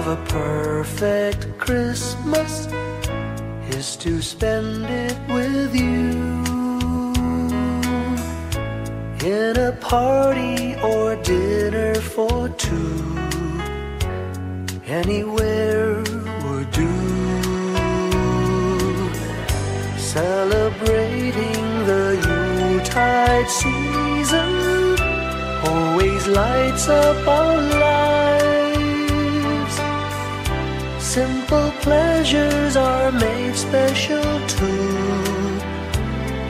of a perfect Christmas is to spend it with you, in a party or dinner for two. Anywhere would do. Celebrating the Yuletide season always lights up our lives. Simple pleasures are made special too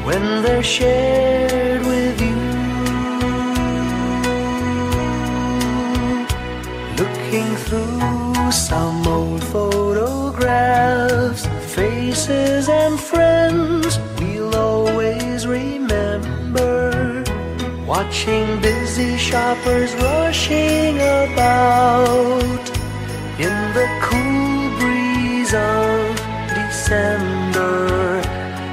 when they're shared with you. Looking through some old photographs, faces and friends we'll always remember. Watching busy shoppers rushing about in the cool breeze of December.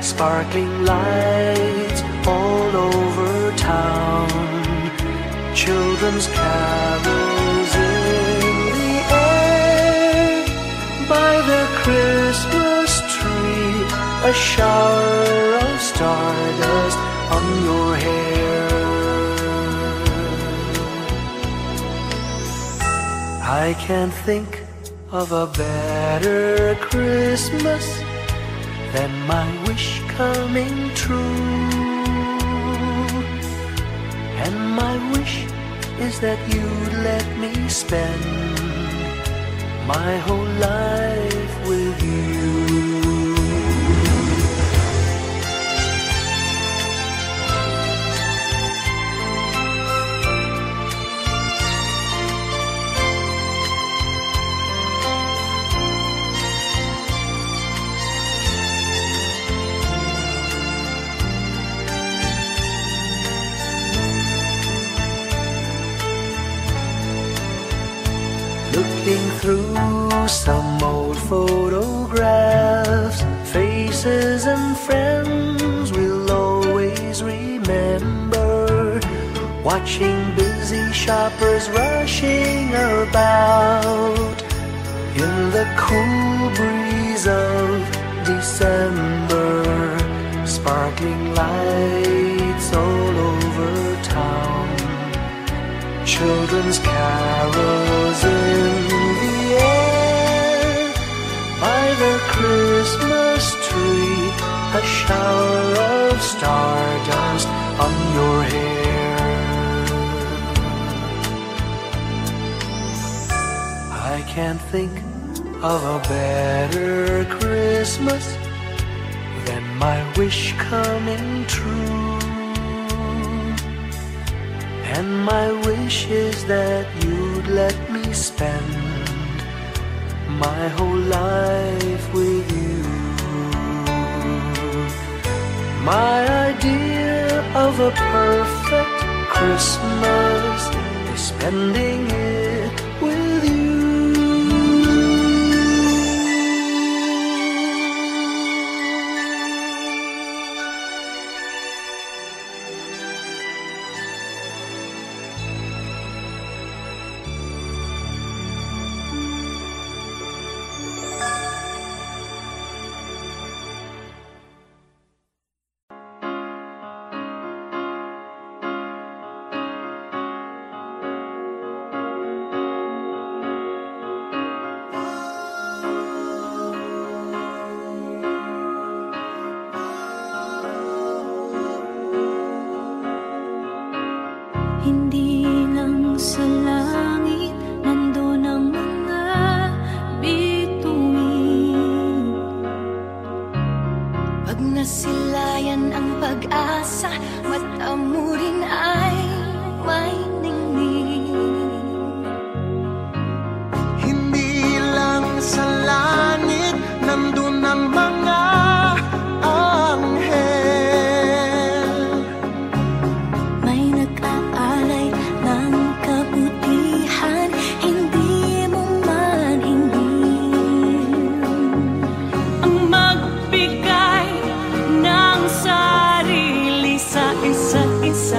Sparkling lights all over town, children's carols in the air. By the Christmas tree, a shower of stardust on your hair. I can't think of a better Christmas than my wish coming true. And my wish is that you'd let me spend my whole life with you. Looking through some old photographs, faces and friends we'll always remember. Watching busy shoppers rushing about in the cool breeze of December. Sparkling lights all over town, children's carols in the air. By the Christmas tree, a shower of stardust on your hair. I can't think of a better Christmas than my wish coming true. And my wish is that you'd let me spend my whole life with you. My idea of a perfect Christmas is spending it with you. Hindi lang sa langit nandun ang mga bituin. Pag nasilayan ang pag-asa, mata mo rin ay may ningning. Hindi lang sa langit nandun ang mga anghel. May nag-aalay ng kabutihan, hindi mo man hingin. Ang magbigay ng sarili sa isa't isa.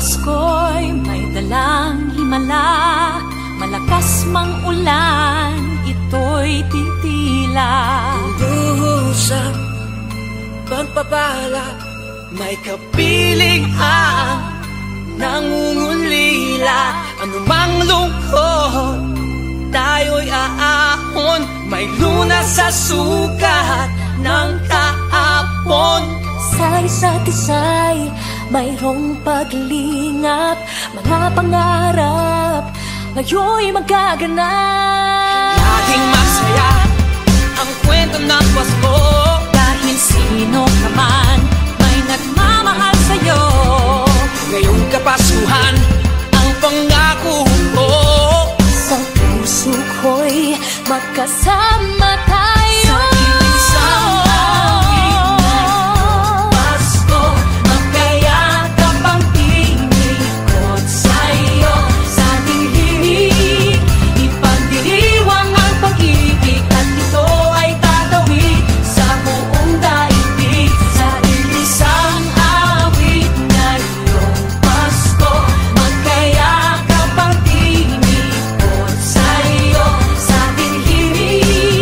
Pasko'y may dalang himala, malakas mang ulan, ito'y titila. Duhusap, pagpapala, may kapiling ang nangungulila. Anumang lungkot, tayo'y aahon, may lunas sa sukat ng kahapon. Sa isa't isa'y mayroong paglingap, mga pangarap ngayon'y magaganap. Laging masaya ang kwento ng Pasko, Dahil sino ka man may nagmamahal sa'yo. ngayong Kapaskuhan ang pangako ko. Sa puso ko'y magkasama tayo. Sa iisang awit ngayong Pasko, magkayakap ang tinikot sa'yo. Sa ating himig, ipagdiriwang ang pag-ibig, at ito ay tatawid sa buong daigdig. Sa iisang awit ngayong Pasko, magkayakap ang tinikot sa'yo. Sa ating himig,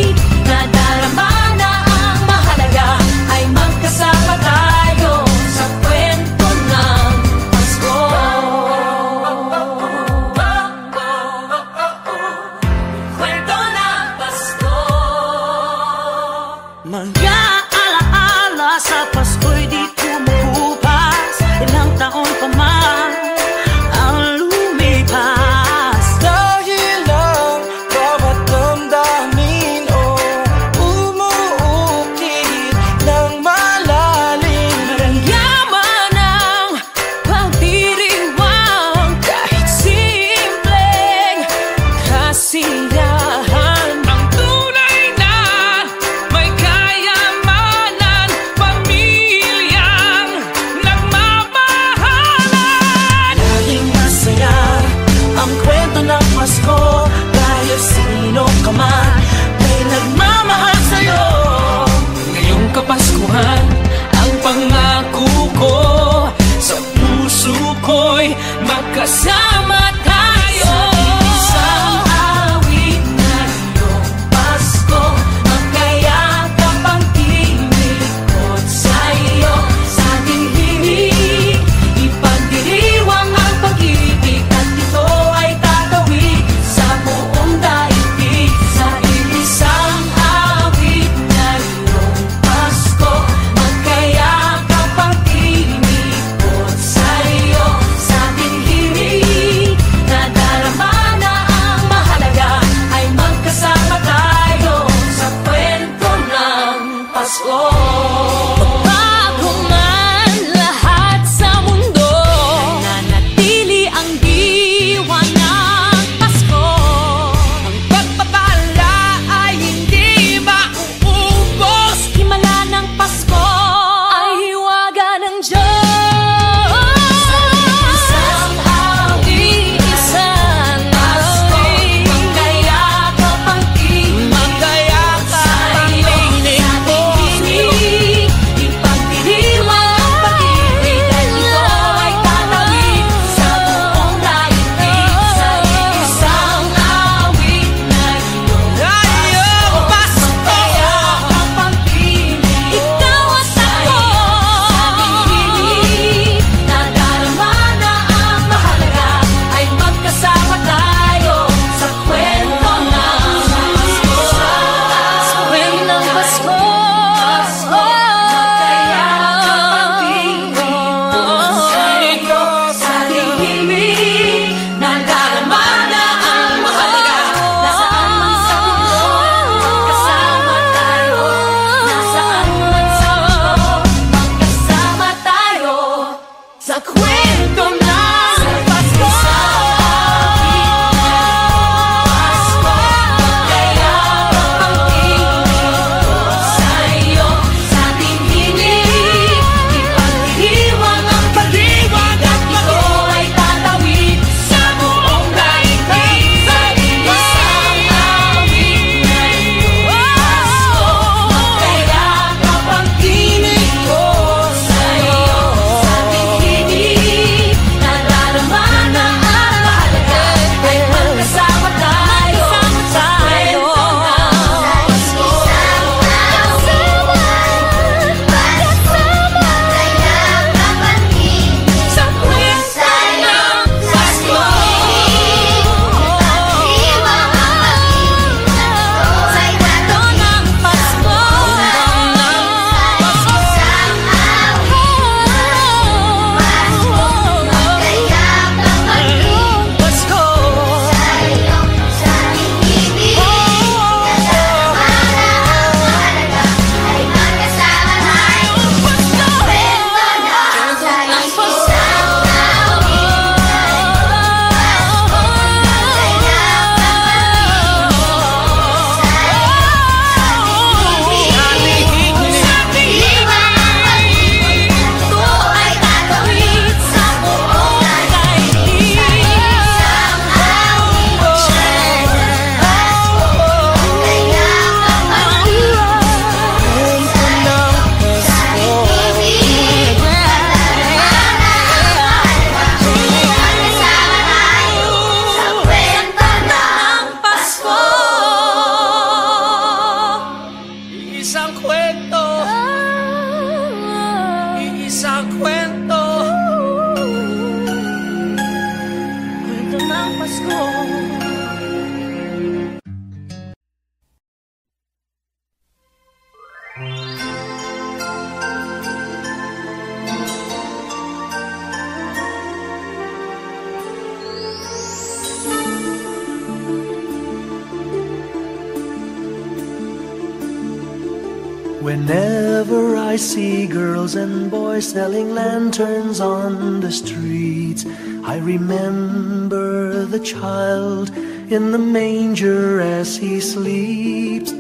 Whenever I see girls and boys selling lanterns on the streets, I remember the child in the manger as he sleeps.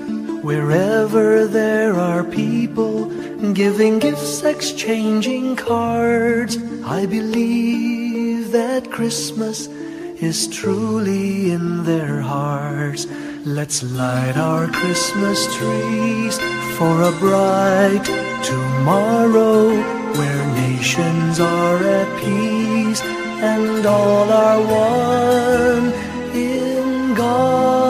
Wherever there are people giving gifts, exchanging cards, I believe that Christmas is truly in their hearts. Let's light our Christmas trees for a bright tomorrow, where nations are at peace and all are one in God.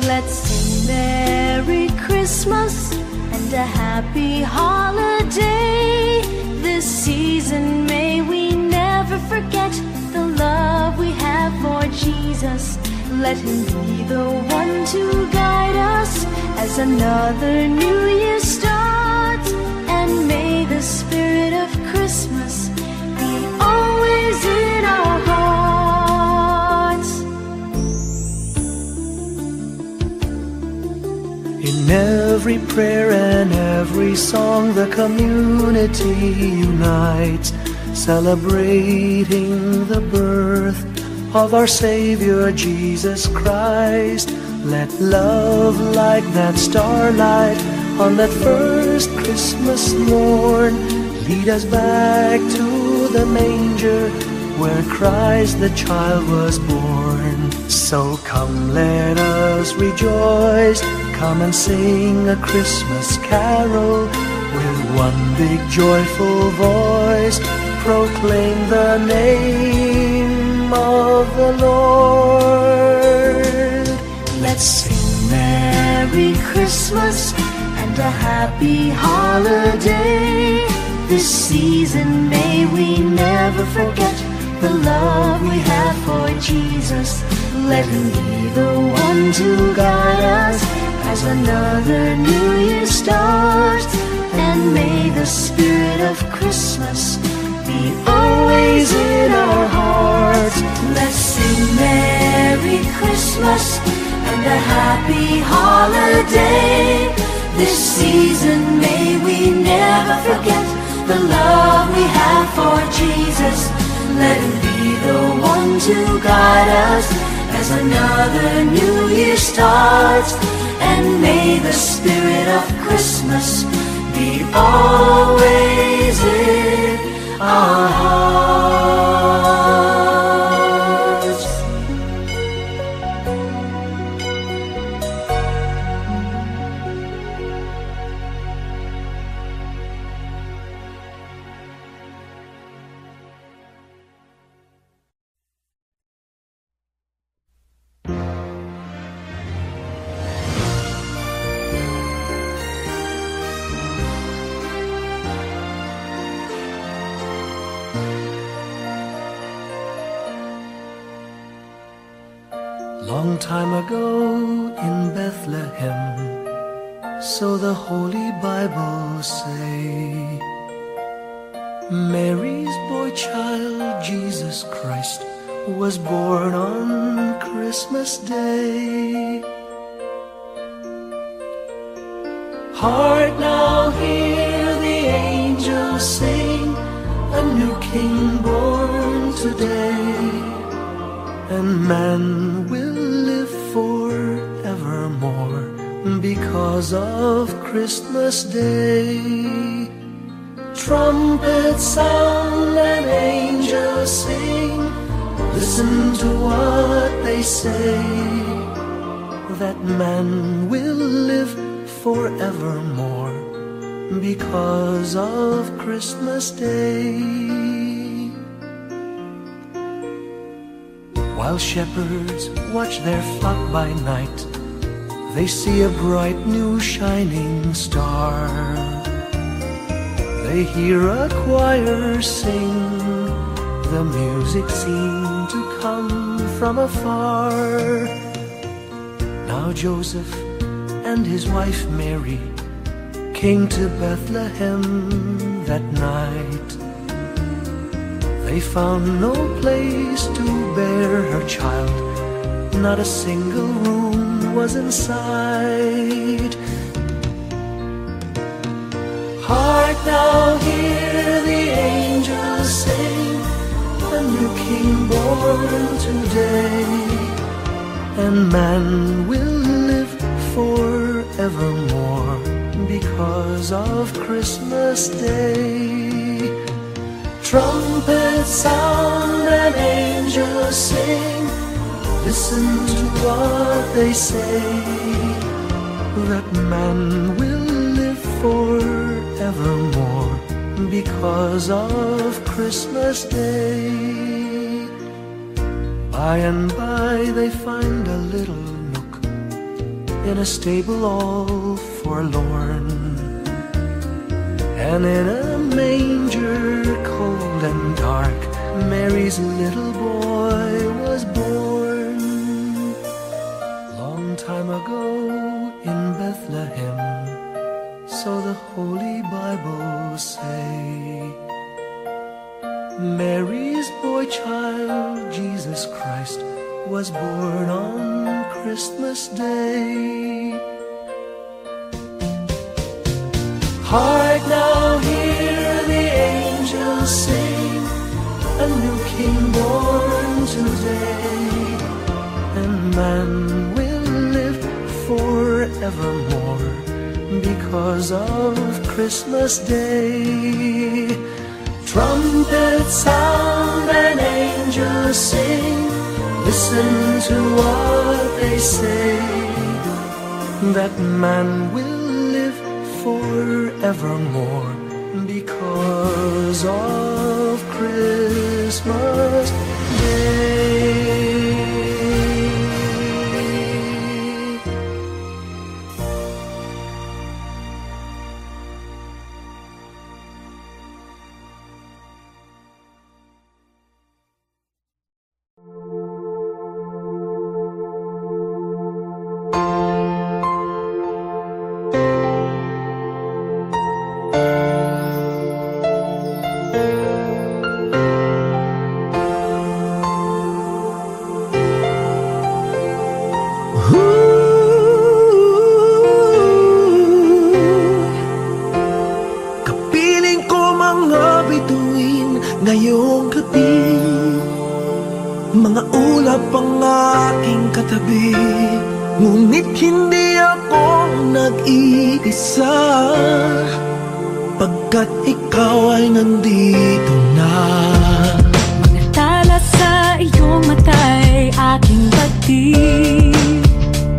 Let's sing Merry Christmas and a happy holiday. This season may we never forget the love we have for Jesus. Let Him be the one to guide us as another new year starts. And may the spirit of Christmas be always in our hearts. In every prayer and every song, the community unites, celebrating the birth of our Savior Jesus Christ. Let love like that starlight on that first Christmas morn lead us back to the manger where Christ the child was born. So come, let us rejoice, come and sing a Christmas carol with one big joyful voice, proclaim the name of the Lord. Let's sing Merry Christmas and a happy holiday. This season may we never forget the love we have for Jesus. Let Him be the one to guide us as another new year starts. And may the spirit of Christmas be always in our hearts. Let's sing Merry Christmas and a happy holiday. This season may we never forget the love we have for Jesus. Let Him be the one to guide us as another new year starts. And may the spirit of Christmas be always in our hearts. Long time ago in Bethlehem, so the Holy Bible say, Mary's boy child, Jesus Christ, was born on Christmas Day. Heart, now hear the angels sing, a new King born today, and man will live forevermore because of Christmas Day. Trumpets sound and angels sing, listen to what they say, that man will live forevermore because of Christmas Day. While shepherds watch their flock by night, they see a bright new shining star. They hear a choir sing, the music seemed to come from afar. Now Joseph and his wife Mary came to Bethlehem that night. They found no place to bear her child, not a single room was in sight. Hark now, hear the angels sing, a new King born today, and man will live forevermore because of Christmas Day. Trumpets sound and angels sing, listen to what they say, that man will live forevermore because of Christmas Day. By and by they find a little nook in a stable all forlorn, and in a manger cold and dark, Mary's little boy was born. Long time ago in Bethlehem, so the Holy Bible say, Mary's boy child, Jesus Christ, was born on Christmas Day. Hark now, hear the angels sing, a new King born today, and man will live forevermore because of Christmas Day. Trumpets sound and angels sing, listen to what they say, that man will live forevermore because of Christmas Day. Ngayong gabi, mga ulap ang aking katabi, ngunit hindi ako nag-iisa, pagkat ikaw ay nandito na. Mga tala sa iyong mata'y aking batid,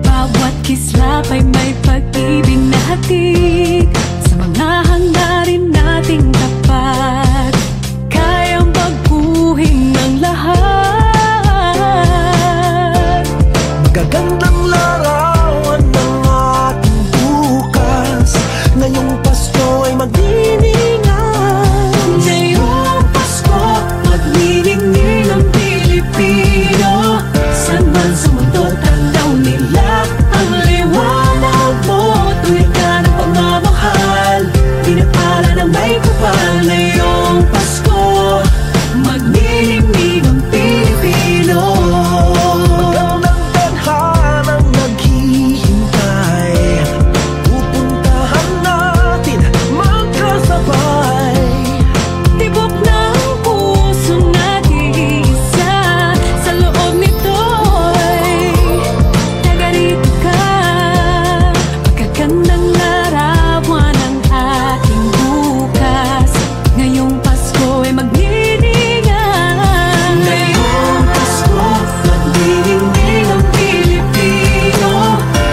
bawat kislap ay may pag-ibig na hatid, sa mga hangarin nating tapat, kayang baguhin ng lahat. Gagandang larawan ng ating bukas, ngayong Pasko ay magdiningan. Ngayong Pasko, magniningning ang Pilipino, saan man sa mundo tanaw nila ang liwanag mo. Tuwid ka ng pagmamahal, pinapala ng may kapal. Ngayong Pasko, magniningning ang Pilipino. Magandang tadhanang naghihintay, pupuntahan natin magkasabay. Tibok ng puso natin isa, sa loob nito'y tagarito ka. Magagandang larawan ang ating bukas, ngayong Pasko ay magniningan. Ngayong Pasko, magniningning ang Pilipino,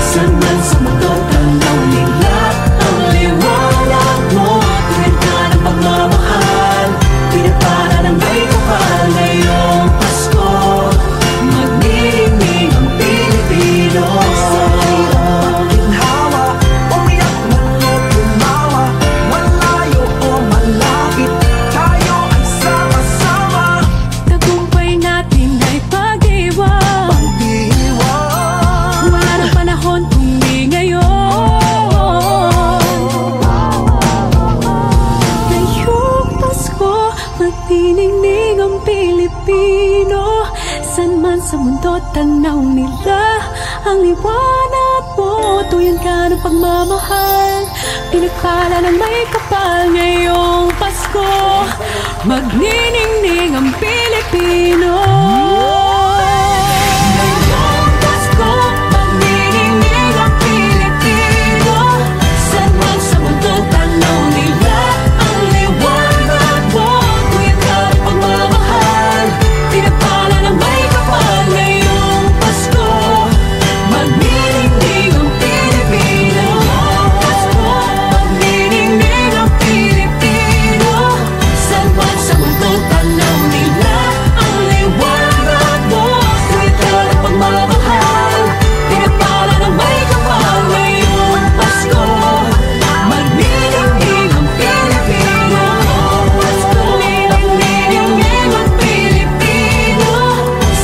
saan man sa mundo tanaw nila ang liwanag mo. Tuwid ka ng pagmamahal, pinapala ng may kapal. Ngayong Pasko, magniningning ang Pilipino. Sa hirap magginhawa, umiyak man o tumawa, malayo o malapit, tayo ay sama-sama. Tagumpay natin ay pag-iwan, Pag-iwan, wala nang panahon kung di ngayon. Ngayong Pasko, magniningning ang Pilipino, saan man sa mundo tanaw nila ang liwanag Pasko, tuyan ka ng pagmamahal, pinagpala ng may kapal ngayong Pasko. Magniningning ang Pilipino. Ngayong Pasko, magniningning ang Pilipino. Saan man sa mundo tanaw nila ang liwanag mo. Tuyan ka ng pagmamahal, pinagpala ng may kapal ngayong Pasko. Magniningning ang Pilipino. Pasko, magniningning ang Pilipino. Saan man sa mundo tanaw nila ang liwanag mo. Tuwid ka ng pagmamahal, pinagpala ng may kapal ngayong Pasko. Magniningning ang Pilipino. Pasko, magniningning ang Pilipino.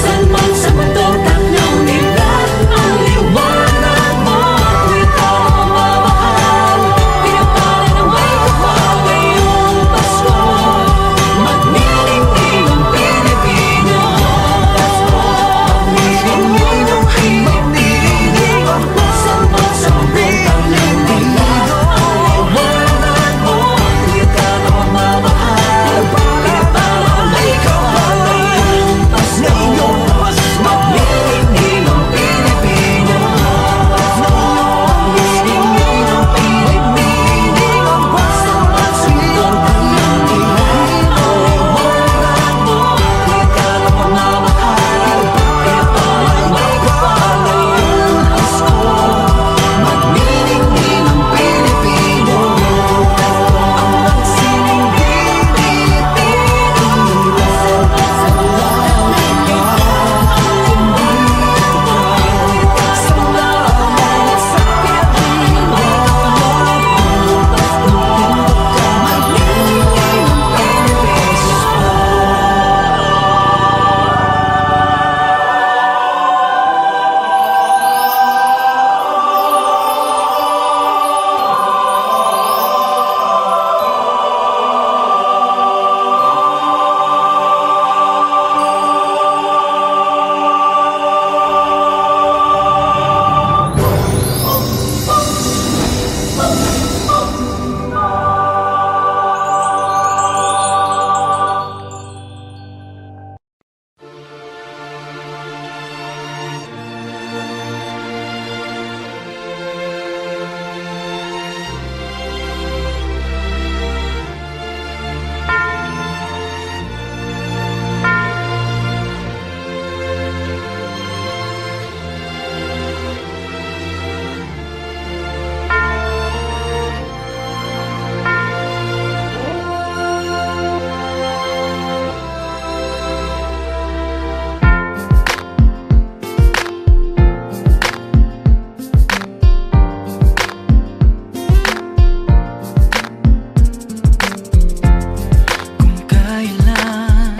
Saan man sa mundo tanaw nila ang liwanag mo. Tuwid ka ng pagmamahal, pinagpala ng may kapal ngayong Pasko. Magniningning ang Pilipino. Pasko, magniningning ang Pilipino. Saan man sa mundo tanaw nila ang liwanag mo. Tuwid ka ng pagmamahal, pinagpala ng may kapal ngayong Pasko. Magniningning ang Pilipino. Magniningning ang Pilipino. Saan man sa mundo tanaw nila ang liwanag mo. Tuwid ka ng pagmamahal, pinagpala ng may kapal ngayong Pasko. Magniningning ang Pilipino. Ang magsining Pilipino. Sa mga salamat sa Pilipino. Magniningning ang kung kailan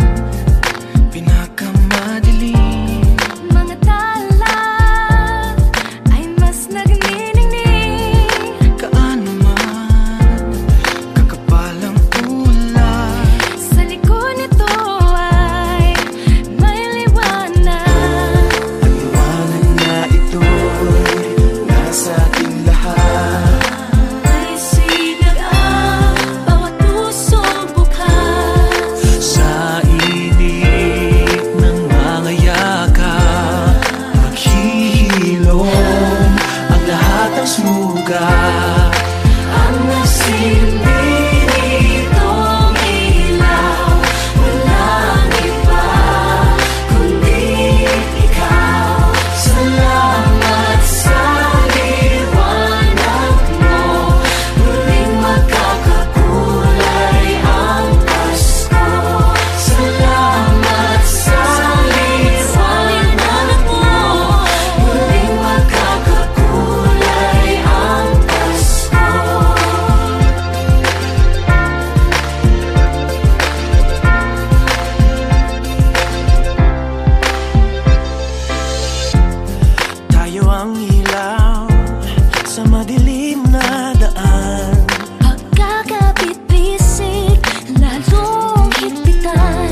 pinakamadilim, Mga tala ay mas nagniningning. kaano man kakapal ang ulay. Sa likod nito ay may liwanag. Ang liwanag na ito'y nasa ating lahat. May sinag ang bawat pusong bukas. Sa init ng mga yakap, maghihilom ang lahat ng sugat. Ang nagsilbi nitong ilaw, walang iba kundi ikaw. Salamat sa liwanag mo, muling magkakakulay ang Pasko. Salamat sa liwanag mo, muling magkakakulay ang Pasko. Tayo ang ilaw sa madilim na daan. Pagkakapit-bisig, lalong higpitan.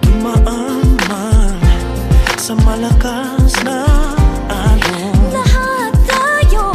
Dumaan man sa malakas na alon. Lahat tayo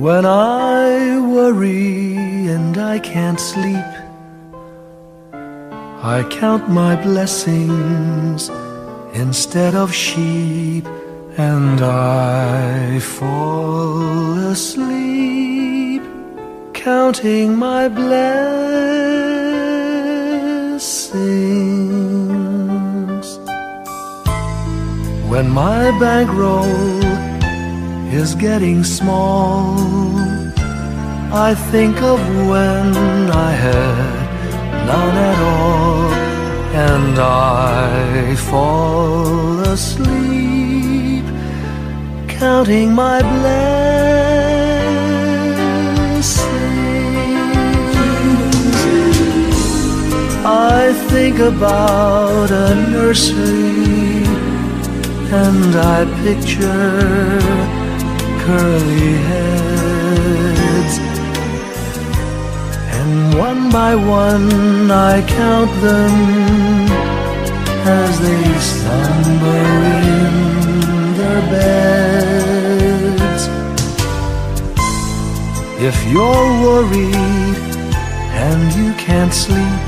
When I worry and I can't sleep, I count my blessings instead of sheep, and I fall asleep counting my blessings. When my bankroll is getting small, I think of when I had none at all, and I fall asleep counting my blessings. I think about a nursery, and I picture curly heads, and one by one I count them as they slumber in their beds. If you're worried and you can't sleep,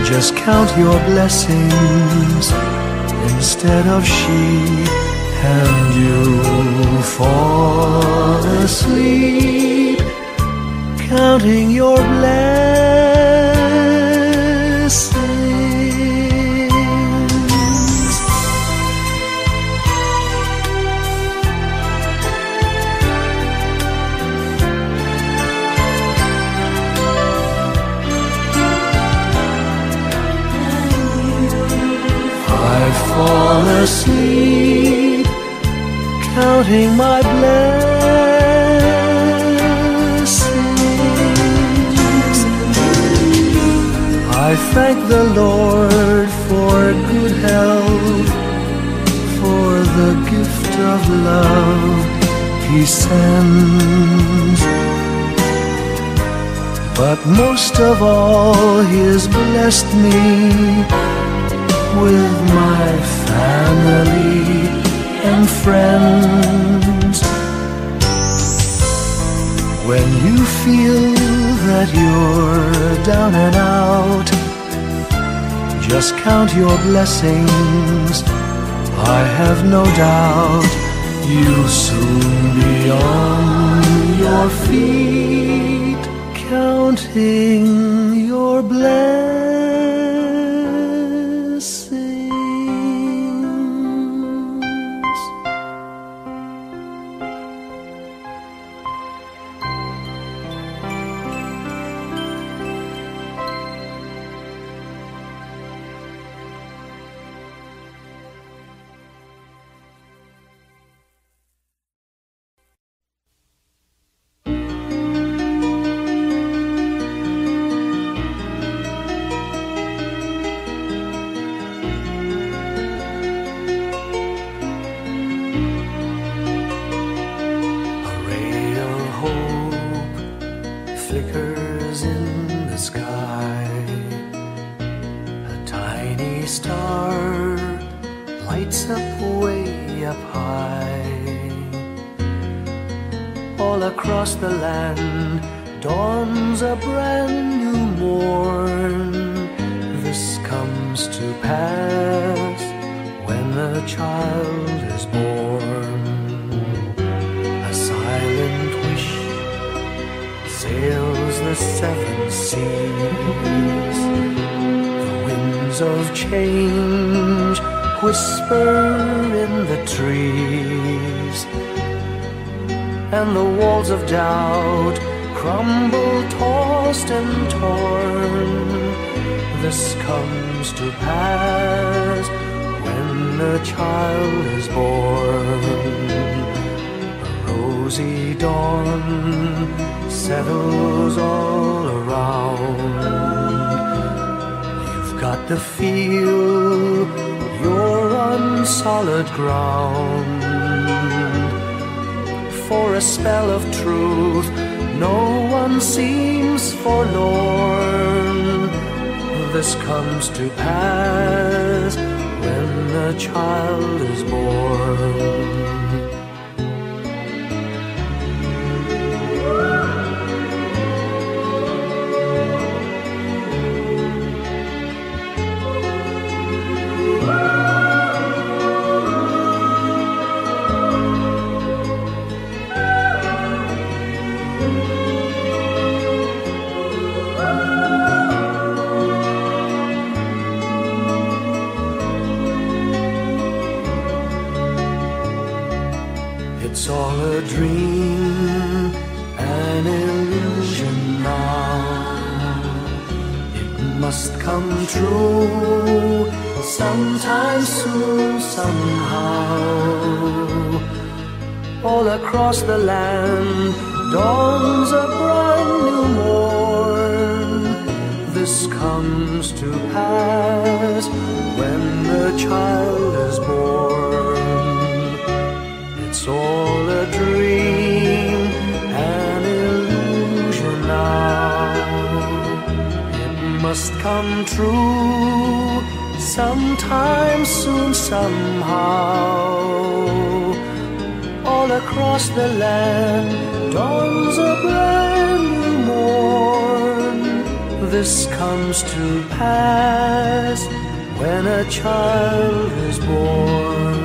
just count your blessings instead of sheep, and you'll fall asleep counting your blessings. I fall asleep counting my blessings. I thank the Lord for good health, for the gift of love He sends. But most of all, He has blessed me with my family and friends. When you feel that you're down and out, just count your blessings. I have no doubt you'll soon be on your feet, counting your blessings. Flickers in the sky, a tiny star lights up way up high. All across the land dawns a brand new morn. This comes to pass when a child is born. A silent wish sails the seven seas. The winds of change whisper in the trees, and the walls of doubt crumble, tossed and torn. This comes to pass when a child is born. A rosy dawn settles all around. You've got to feel you're on solid ground. For a spell of truth, no one seems forlorn. This comes to pass when a child is born. must come true sometime soon, somehow. All across the land dawns a brand new morn. This comes to pass when the child is born. It's all a dream, an illusion now. It must come true sometime soon, somehow. All across the land dawns a brand new morn. This comes to pass when a child is born.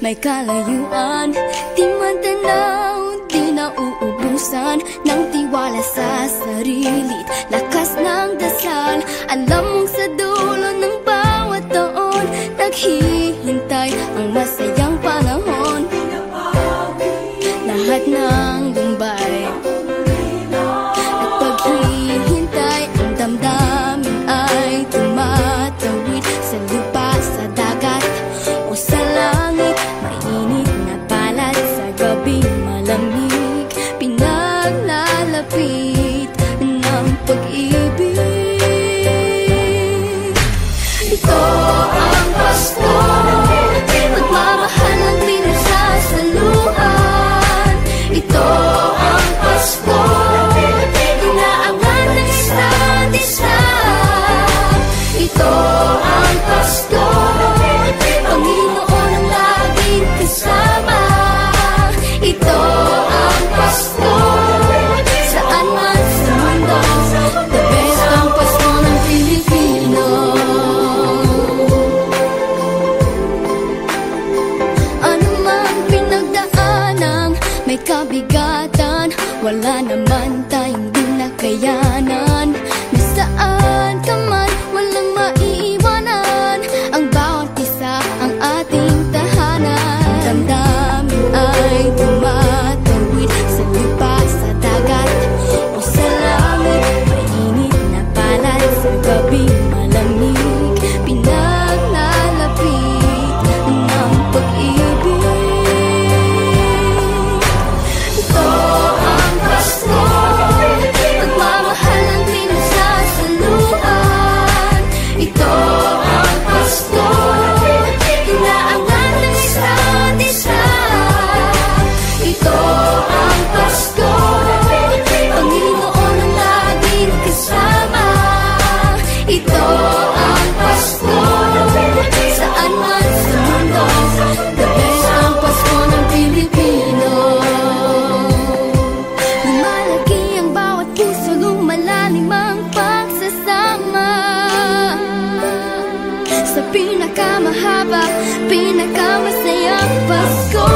May kalayuan, di matanaw, di nauubusan ng tiwala sa sarili't lakas ng dasal. Alam mong sa dulo ng bawat taon, naghihintay ang masayang panahon. Lahat ng lumbay at paghihintay, ang damdamin ay tumatawid sa lupa, sa dagat o sa langit. Mainit na palad sa gabing malamig, pinaglalapit ng pag-ibig. Ito ang Pasko, pagmamahal ng pinagsasaluhan. Ito ang Pasko, inaangan ng isa't isa. Ito ang Pasko, Panginoon ang laging kasama. Ito ang Pasko, saan man sa mundo, the best ang Pasko ng Pilipino. Ano man pinagdaanang may kabigatan, wala naman tayong di nakayanan. Nasaan ka man, walang maiiwanan, ang bawat isa ang ating tahanan. Damdamin ay tumatawid sa lupa, sa dagat o sa langit. Mainit na palad sa gabing malamig, pinaglalapit ng pag-ibig. Ito ang Pasko, pagmamahal ng pinagsasaluhan. Ito ang Pasko, inaangan ng isa't isa. Ito ang Pasko, Panginoon ang laging kasama. Ito ang Pasko, saan man sa mundo, the best ang Pasko ng Pilipino. Lumalaki ang bawat puso, lumalalim ang pagsasama. Sa pinakamahaba, pinakamasayang Pasko.